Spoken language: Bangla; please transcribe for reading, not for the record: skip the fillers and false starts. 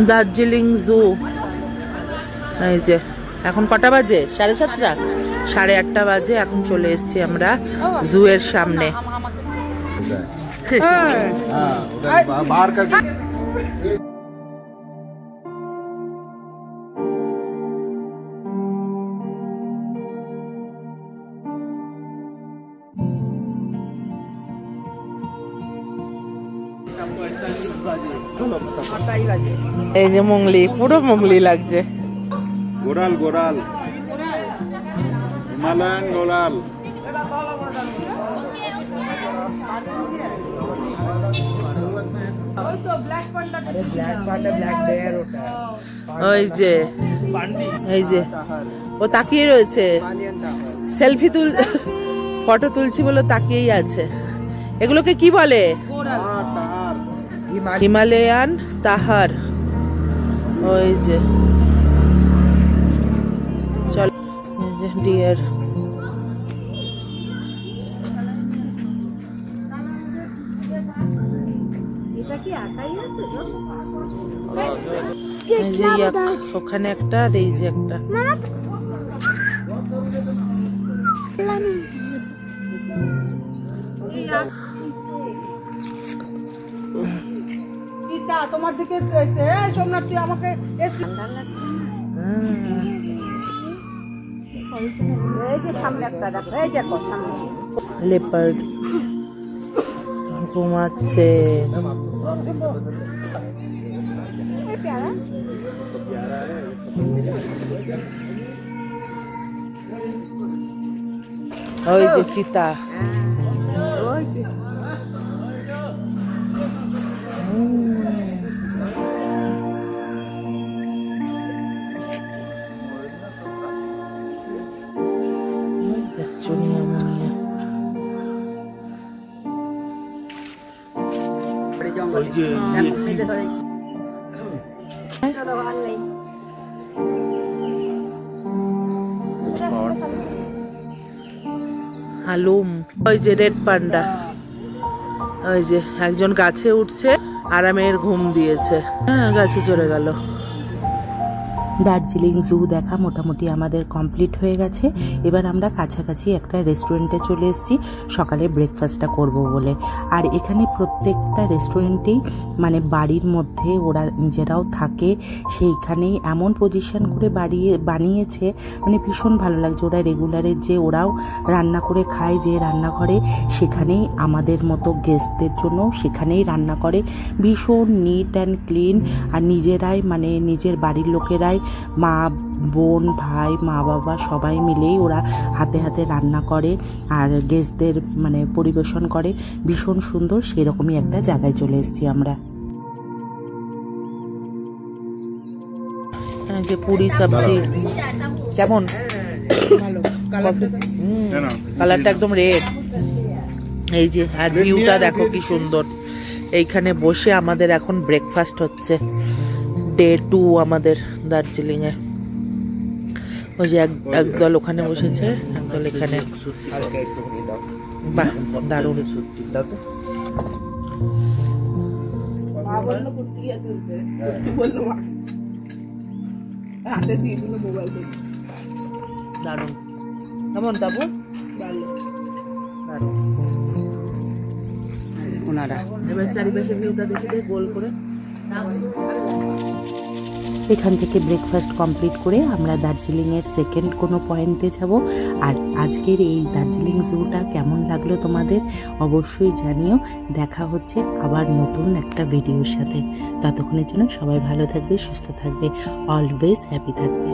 দার্জিলিং জু। এই যে এখন কটা বাজে? 7:30, 8:30 বাজে। এখন চলে এসেছি আমরা জু এর সামনে। এই যে মোংলি, পুরো মোংলি লাগছে। গোড়াল গোড়াল, হিমালয়ান গোড়াল। ওই যে এই যে ও তাকিয়ে রয়েছে, সেলফি ফটো তুলছি বলে তাকিয়েই আছে। এগুলোকে কি বলে? হিমালয়ান তাহার। ওই যে চল, এই যে ডিয়ার। ওখানে একটা আর এই যে একটা। তোমার দিকে সোমনাথ, তুই আমাকে লেপার্ড ঘুমাচ্ছে। ওই যে চিতা। হালুম। ওই যে রেড পান্ডা। ওই যে একজন গাছে উঠছে, আরামের ঘুম দিয়েছে। হ্যাঁ, গাছে চড়ে গেল। দার্জিলিং জু দেখা মোটামুটি আমাদের কমপ্লিট হয়ে গেছে। এবার আমরা কাছাকাছি একটা রেস্টুরেন্টে চলে এসেছি সকালে ব্রেকফাস্টটা করব বলে। আর এখানে প্রত্যেকটা রেস্টুরেন্টেই মানে বাড়ির মধ্যে ওরা নিজেরাও থাকে, সেইখানেই এমন পজিশন করে বানিয়েছে, মানে ভীষণ ভালো লাগছে। ওরা রেগুলারে যে ওরাও রান্না করে খায় যে রান্নাঘরে, সেখানেই আমাদের মতো গেস্টদের জন্য সেখানেই রান্না করে। ভীষণ নিট অ্যান্ড ক্লিন। আর নিজেরাই মানে নিজের বাড়ির লোকেরাই, মা বোন ভাই মা বাবা সবাই মিলেই ওরা হাতে হাতে রান্না করে আর গেস্টদের মানে পরিবেশন করে। ভীষণ সুন্দর। সেরকমই একটা জায়গায় চলে এসেছি আমরা। যে পুরি সবজি কেমন? কালারটা একদম রেড। এই যে আর ভিউটা দেখো কি সুন্দর। এইখানে বসে আমাদের এখন ব্রেকফাস্ট হচ্ছে। ডে 2 আমাদের দার্জিলিং এ। ওই যে একদল ওখানে বসেছে, একদল এখানে। বাহ, দারুণ। দারুণ। কেমন তাবু? দারুণ। ওনারা এবার চারিপাশে ভিউটা দেখে গোল করে। এখান থেকে ব্রেকফাস্ট কমপ্লিট করে আমরা দার্জিলিংয়ের সেকেন্ড কোনো পয়েন্টে যাব। আর আজকের এই দার্জিলিং জুটা কেমন লাগলো তোমাদের অবশ্যই জানিও। দেখা হচ্ছে আবার নতুন একটা ভিডিওর সাথে। ততক্ষণের জন্য সবাই ভালো থাকবে, সুস্থ থাকবে, অলওয়েজ হ্যাপি থাকবে।